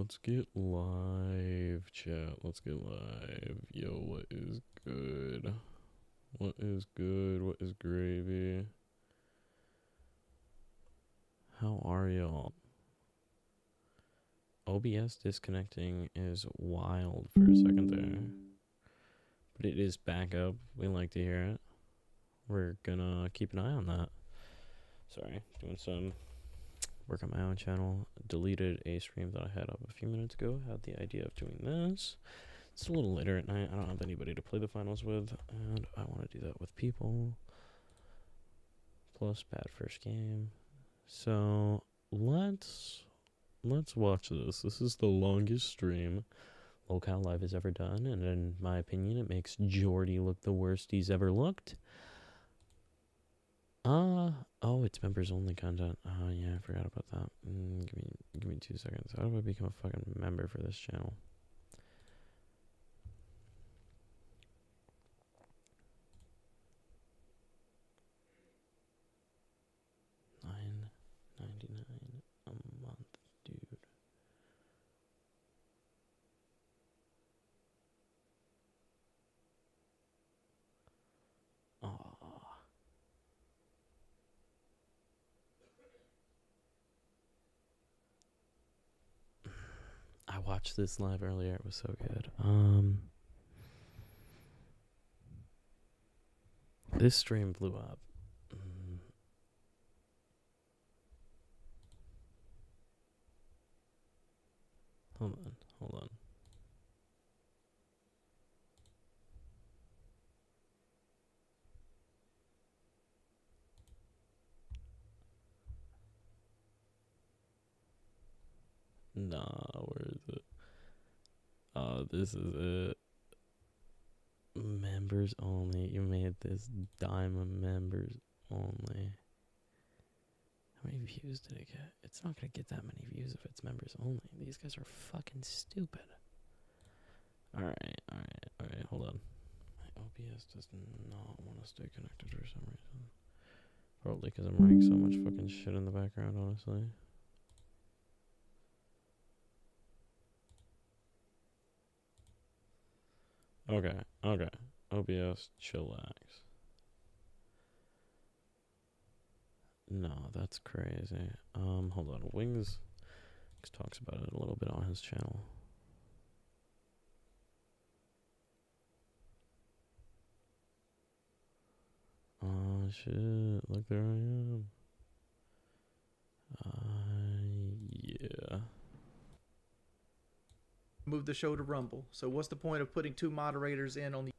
let's get live, chat. Let's get live. Yo, what is good? What is good? What is gravy? How are y'all? OBS disconnecting is wild for a second there. But it is back up. We like to hear it. We're gonna keep an eye on that. Sorry, doing some work on my own channel. Deleted a stream that I had up a few minutes ago. Had the idea of doing this. It's a little later at night. I don't have anybody to play the finals with, and I want to do that with people. Plus, bad first game. So let's watch this. This is the longest stream lolcow live has ever done, and in my opinion, it makes Jordy look the worst he's ever looked. Oh, it's members only content. Oh yeah, I forgot about that. Give me 2 seconds. How do I become a fucking member for this channel? $9.99 a month, dude. Aww. I watched this live earlier. It was so good. This stream blew up. Hold on. Nah, where is it? This is it. Members only. You made this diamond members only. How many views did it get? It's not gonna get that many views if it's members only. These guys are fucking stupid. Alright, hold on. My OBS does not want to stay connected for some reason. Probably because I'm running so much fucking shit in the background, honestly. Okay. OBS, chillax. No, that's crazy. Hold on. Wings talks about it a little bit on his channel. Oh shit! Look, there I am. Yeah. Move the show to Rumble. So what's the point of putting 2 moderators in on the...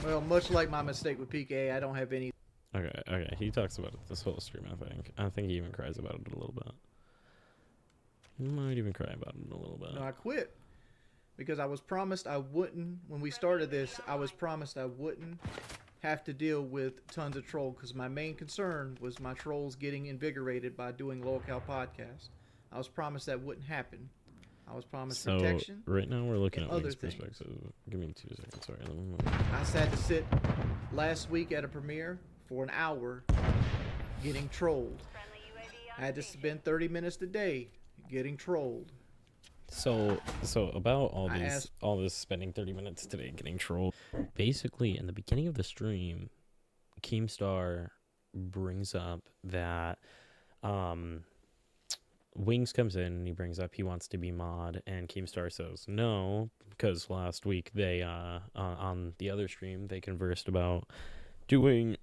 Well, much like my mistake with PK, I don't have any... Okay. He talks about it this whole stream, I think. I think he even cries about it a little bit. He might even cry about it a little bit. No, I quit. Because I was promised I wouldn't... When we started this, I was promised I wouldn't have to deal with tons of trolls. Because my main concern was my trolls getting invigorated by doing lolcow podcast. I was promised that wouldn't happen. I was promised protection. Right now we're looking at Wings' perspective. Give me 2 seconds. Sorry, let me move. I had to sit last week at a premiere for an hour getting trolled. I had to spend 30 minutes a day getting trolled. So about all this spending 30 minutes today getting trolled. Basically, in the beginning of the stream, Keemstar brings up that Wings comes in and he brings up he wants to be mod, and Keemstar says no, because last week they on the other stream they conversed about doing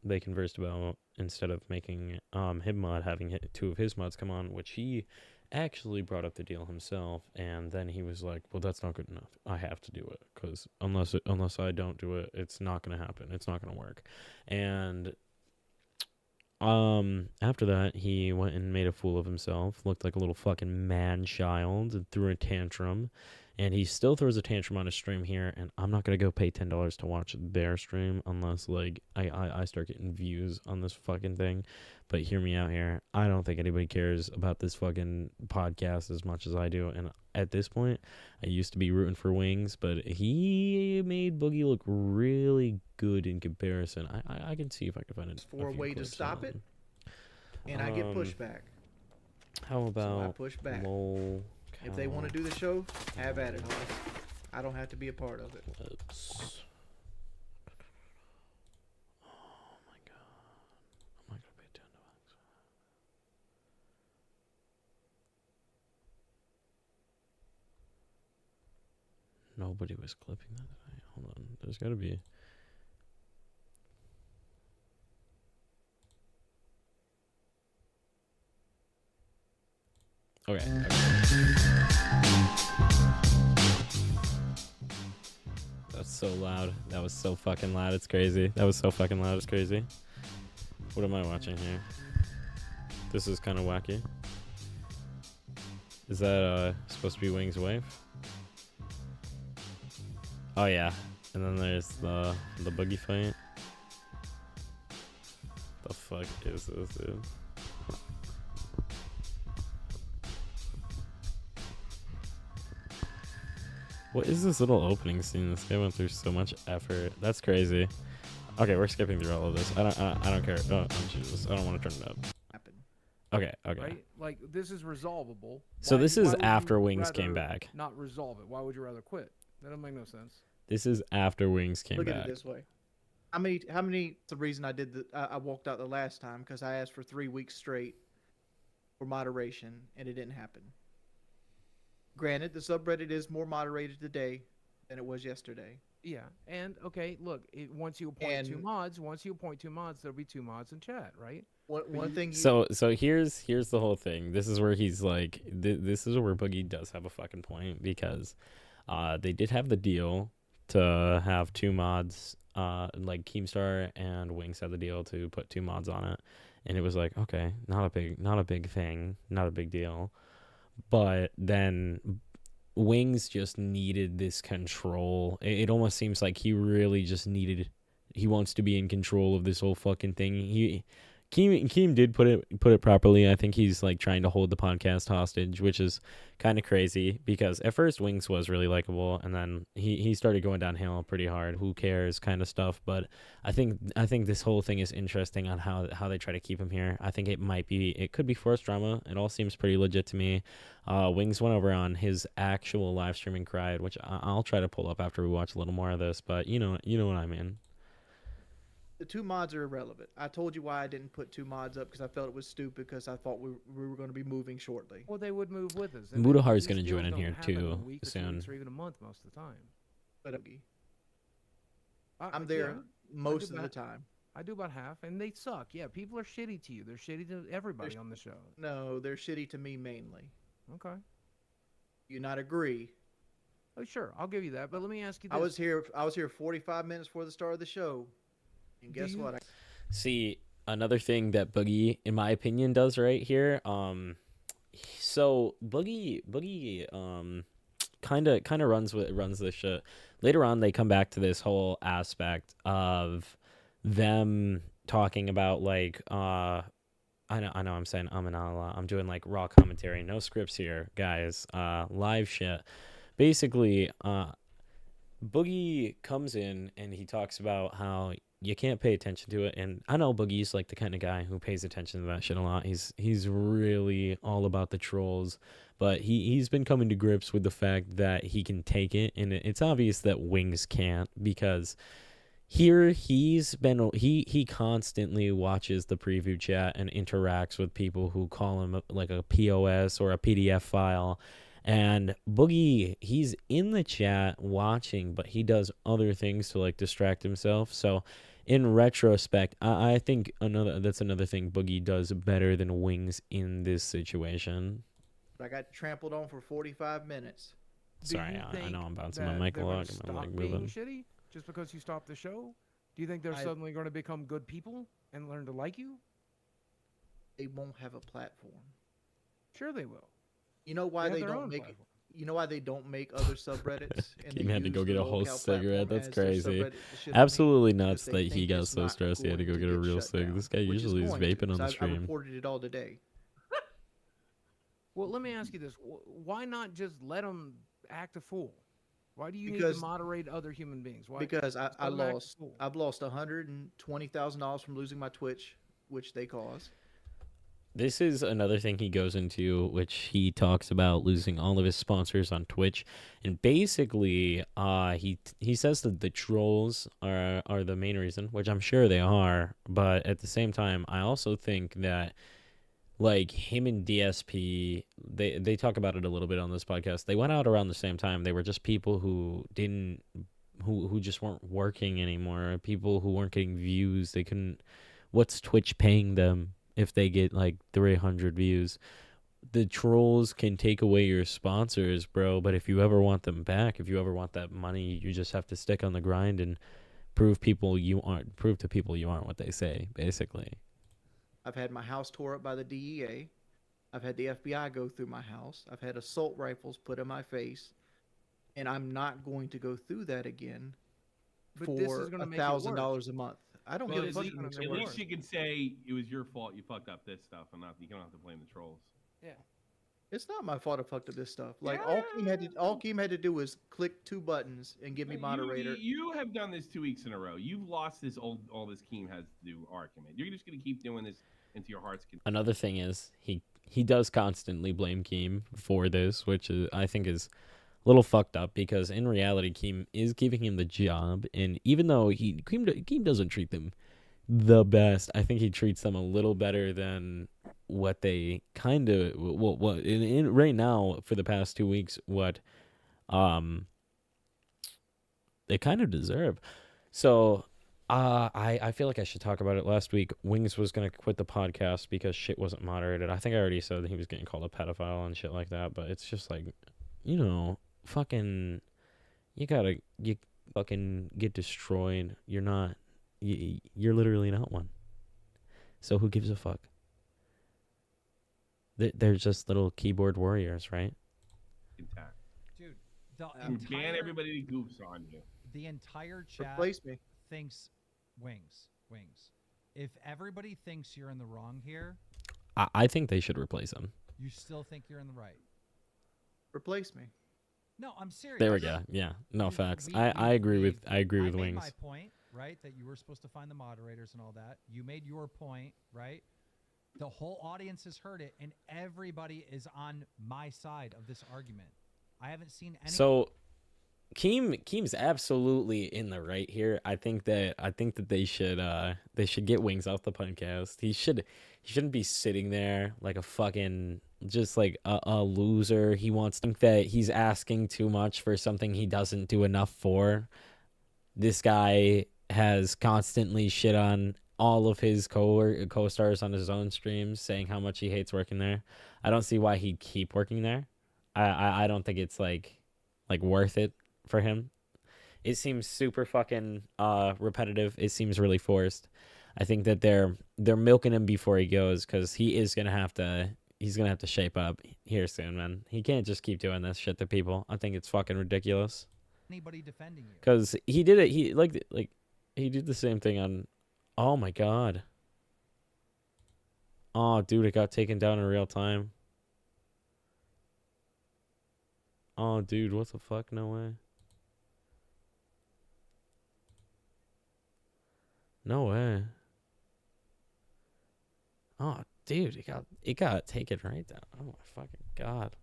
they conversed about, instead of making him mod, having 2 of his mods come on, which he actually brought up the deal himself, and then he was like, well, that's not good enough, I have to do it, because unless I don't do it, it's not gonna happen, it's not gonna work. And after that, he went and made a fool of himself, looked like a little fucking man-child, and threw a tantrum. And he still throws a tantrum on his stream here, and I'm not gonna go pay $10 to watch their stream unless, like, I start getting views on this fucking thing. But hear me out here. I don't think anybody cares about this fucking podcast as much as I do, and at this point, I used to be rooting for Wings, but he made Boogie look really good in comparison. I can see if I can find it. For a way to stop it, and I get pushback. How So I about pushed back. lolcow If they want to do the show, have at it. I don't have to be a part of it. clips? Oh my god. I'm not gonna pay $10. Nobody was clipping that today. Hold on. There's gotta be. Okay. That's so loud. That was so fucking loud. It's crazy. That was so fucking loud. It's crazy. What am I watching here? This is kind of wacky. Is that supposed to be Wing's wife? Oh yeah. And then there's the Boogie fight. The fuck is this, dude? What is this little opening scene? This guy went through so much effort. That's crazy. Okay, we're skipping through all of this. I don't care. Oh, Jesus. I don't want to turn it up. Okay. Right? Like, this is resolvable. So Why- this why is would after you Wings came rather back. Not resolve it. Why would you rather quit? That doesn't make no sense. This is after Wings came Look back. at it this way. How many? The reason I did I walked out the last time because I asked for 3 weeks straight for moderation and it didn't happen. Granted, the subreddit is more moderated today than it was yesterday. Yeah, and okay, look, once you appoint two mods, there'll be 2 mods in chat, right? One thing. So here's the whole thing. This is where he's like, this is where Boogie does have a fucking point because, they did have the deal to have 2 mods. Like Keemstar and Wings had the deal to put 2 mods on it, and it was like, okay, not a big thing, not a big deal. But then Wings just needed this control. It almost seems like he really just he wants to be in control of this whole fucking thing. Keem did put it properly. I think he's like trying to hold the podcast hostage, which is kind of crazy because at first Wings was really likable and then he started going downhill pretty hard. Who cares kind of stuff. But I think this whole thing is interesting on how they try to keep him here. I think it could be forced drama. It all seems pretty legit to me. Wings went over on his actual live stream and cried, which I'll try to pull up after we watch a little more of this. But you know what I mean. The 2 mods are irrelevant. I told you why I didn't put 2 mods up because I felt it was stupid because I thought we were going to be moving shortly. Well, they would move with us. Mudahar's These going to join deals in don't here happen in too a week or 2 soon. weeks or even a month most of the time. But I'm Yeah, there most of the time. I do about half, and they suck. Yeah, people are shitty to you. They're shitty to everybody on the show. No, they're shitty to me mainly. Okay. You not agree? Oh, sure, I'll give you that. But let me ask you this. I was here 45 minutes before the start of the show, and guess what? See, another thing that Boogie, in my opinion, does right here. So Boogie, kind of runs this shit. Later on, they come back to this whole aspect of them talking about like, I know I'm saying I'm doing like raw commentary, no scripts here, guys. Live shit. Basically, Boogie comes in and he talks about how you can't pay attention to it, and I know Boogie's like the kind of guy who pays attention to that shit a lot. He's really all about the trolls, but he's been coming to grips with the fact that he can take it, and it's obvious that Wings can't because here he constantly watches the preview chat and interacts with people who call him like a POS or a PDF file. And Boogie, he's in the chat watching, but he does other things to like distract himself. So in retrospect, I think that's another thing Boogie does better than Wings in this situation. I got trampled on for 45 minutes. Sorry, I know I'm bouncing my mic a lot. I'm like moving. Shitty just because you stopped the show? Do you think they're suddenly going to become good people and learn to like you? They won't have a platform. Sure, they will. You know why they don't make? Platform. You know why they don't make other subreddits? He had to go get a whole cigarette. That's crazy. Absolutely Absolutely nuts that he got so stressed he had to go get a real cig. This guy usually is vaping on the I stream. reported it all today. Well, let me ask you this: why not just let them act a fool? Why do you need to moderate other human beings? Why? Because I've lost $120,000 from losing my Twitch, which they caused. this is another thing he goes into, which he talks about losing all of his sponsors on Twitch, and basically, he says that the trolls are the main reason, which I'm sure they are, but at the same time, I also think that like him and DSP, they talk about it a little bit on this podcast. They went out around the same time. They were just people who didn't who just weren't working anymore, people who weren't getting views. They couldn't. What's Twitch paying them if they get like 300 views? The trolls can take away your sponsors, bro, but if you ever want them back, if you ever want that money, you just have to stick on the grind and prove to people you aren't what they say, basically. I've had my house tore up by the DEA. I've had the FBI go through my house. I've had assault rifles put in my face. And I'm not going to go through that again for $1,000 a month. I don't give a fuck. At least you can say it was your fault. You fucked up this stuff, and you don't have to blame the trolls. Yeah, it's not my fault I fucked up this stuff. Like all Keem had to do was click 2 buttons and give me moderator. You have done this 2 weeks in a row. You've lost this all this Keem has to do argument. You're just gonna keep doing this into your heart's content. Another thing is he does constantly blame Keem for this, which I think is a little fucked up, because in reality Keem is giving him the job, and even though Keem doesn't treat them the best, I think he treats them a little better than what they kind of in right now for the past 2 weeks what they kind of deserve. So I feel like I should talk about it. Last week Wings was gonna quit the podcast because shit wasn't moderated. I think I already said that he was getting called a pedophile and shit like that, but it's just like, fucking you fucking get destroyed. You're literally not one. So who gives a fuck? They're just little keyboard warriors, right? Intact. Dude, ban everybody that goofs on you. The entire chat thinks Wings. If everybody thinks you're in the wrong here, I think they should replace him. You still think you're in the right? Replace me. No, I'm serious. There we go. Yeah. No, facts. I agree with Wings. I made my point, right? That you were supposed to find the moderators and all that. You made your point, right? The whole audience has heard it, and everybody is on my side of this argument. I haven't seen any. So, Keem's absolutely in the right here. I think that they should get Wings off the podcast. He shouldn't be sitting there like a fucking just like a loser. He wants to think that he's asking too much for something he doesn't do enough for. This guy has constantly shit on all of his co-stars on his own streams, saying how much he hates working there. I don't see why he'd keep working there. I don't think it's like worth it for him. It seems super fucking repetitive. It seems really forced. I think that they're milking him before he goes, because he's gonna have to shape up here soon, man. He can't just keep doing this shit to people. I think it's fucking ridiculous. Anybody defending you? Because he did it. He he did the same thing on. Oh my god. Oh, dude, it got taken down in real time. Oh, dude, what the fuck? No way. No way. Oh, dude, it got taken right down. Oh my fucking god.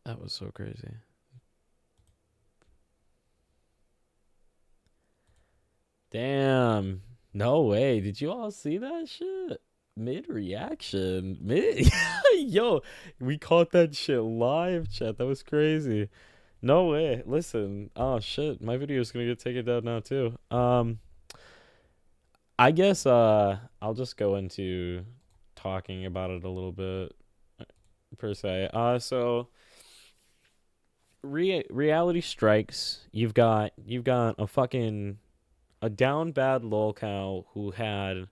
That was so crazy. Damn. No way. Did you all see that shit? Mid-reaction. Yo, we caught that shit live, chat. That was crazy. No way. Listen. Oh, shit. My video is going to get taken down now, too. I guess I'll just go into talking about it a little bit, per se. So... reality strikes. You've got a down bad lolcow who had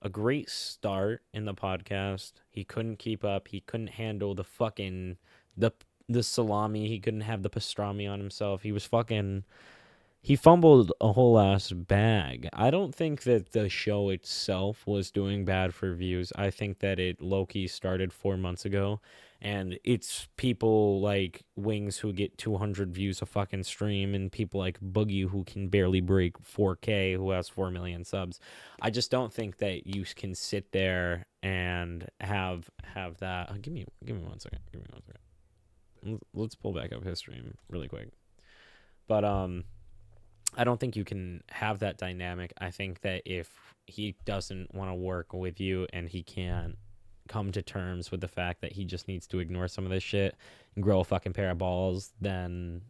a great start in the podcast. He couldn't keep up. He couldn't handle the fucking the salami. He couldn't have the pastrami on himself. He was fucking he fumbled a whole ass bag. I don't think that the show itself was doing bad for views. I think that it low-key started 4 months ago, and it's people like Wings who get 200 views a fucking stream, and people like Boogie who can barely break 4K, who has 4 million subs. I just don't think that you can sit there and have that. Give me 1 second. Give me 1 second. Let's pull back up his stream really quick. But I don't think you can have that dynamic. I think that if he doesn't want to work with you and he can't come to terms with the fact that he just needs to ignore some of this shit and grow a fucking pair of balls, then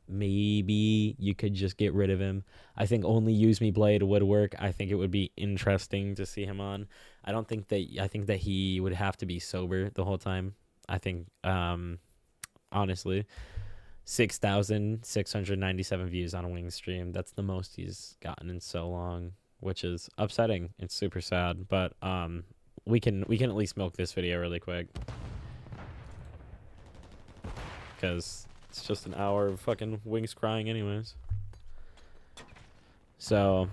maybe you could just get rid of him. I think Only Use Me Blade would work. I think it would be interesting to see him on. I think that he would have to be sober the whole time. I think, honestly, 6,697 views on a Wing stream. That's the most he's gotten in so long, which is upsetting. It's super sad, but we can at least milk this video really quick, because it's just an hour of fucking Wings crying anyways. So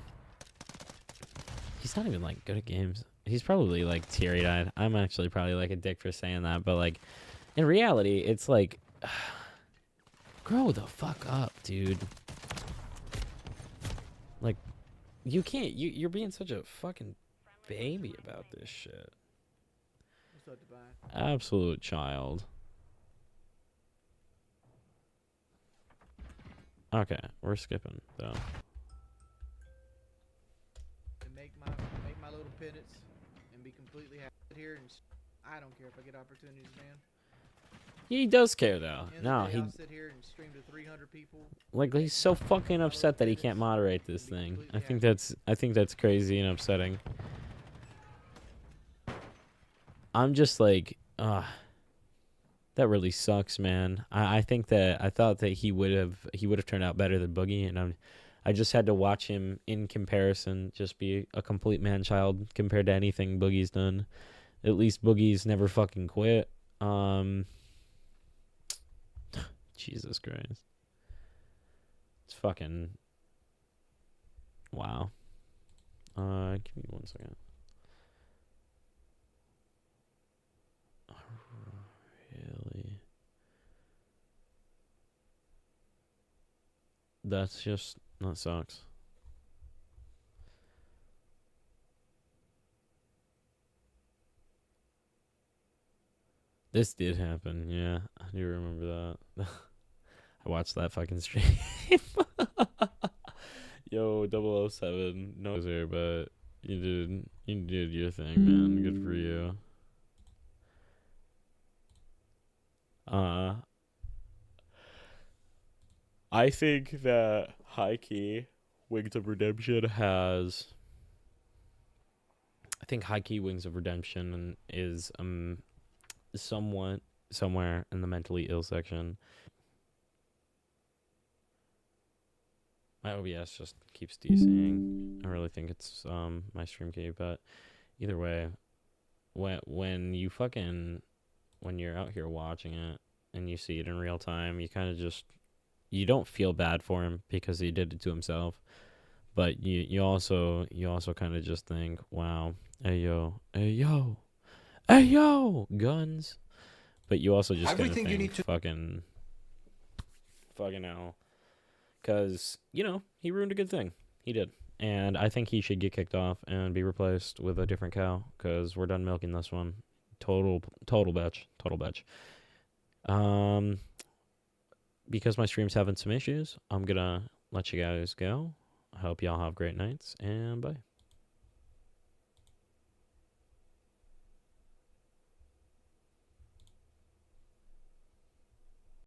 he's not even like good at games. He's probably like teary-eyed. I'm actually probably like a dick for saying that, but like in reality, it's like grow the fuck up, dude. Like, you can't. You're being such a fucking baby about this shit. What's up, Divine? Absolute child. Okay, we're skipping though. And make my little pittance and be completely happy here. And I don't care if I get opportunities, man. He does care though. End of No, the day, he I'll sit here and stream to 300 people. like he's so fucking upset that he can't moderate this thing. I think that's crazy and upsetting. I'm just like, that really sucks, man. I thought that he would have turned out better than Boogie, and I just had to watch him in comparison just be a complete man child compared to anything Boogie's done. At least Boogie's never fucking quit. Jesus Christ. It's fucking wow. Give me 1 second. Really? That sucks. This did happen, yeah. I do remember that. I watched that fucking stream. Yo, 007, no there, but you did your thing, man. Good for you. I think that high key Wings of Redemption has. I think high key Wings of Redemption is somewhat somewhere in the mentally ill section. My OBS just keeps DCing. I really think it's my stream key, but either way, when you're out here watching it and you see it in real time, you kind of just you don't feel bad for him because he did it to himself, but you also kind of just think, wow, hey yo, guns. But you also just kind of think, you need to fucking hell. Because, he ruined a good thing. He did. And I think he should get kicked off and be replaced with a different cow. Because we're done milking this one. Total bitch. Total bitch. Because my stream's having some issues, I'm going to let you guys go. I hope y'all have great nights. And bye.